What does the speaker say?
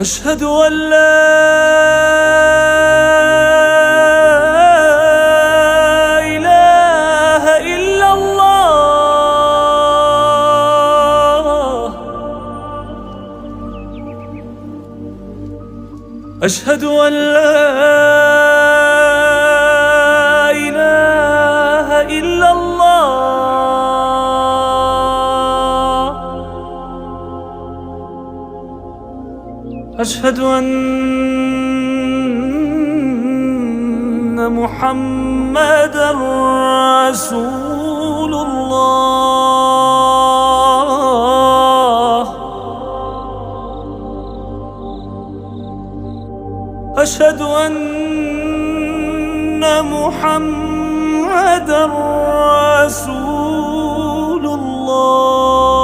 أشهد أن لا إله إلا الله. أشهد أن لا إله إلا الله. أشهد أن محمدًا رسول الله. أشهد أن محمدًا رسول الله.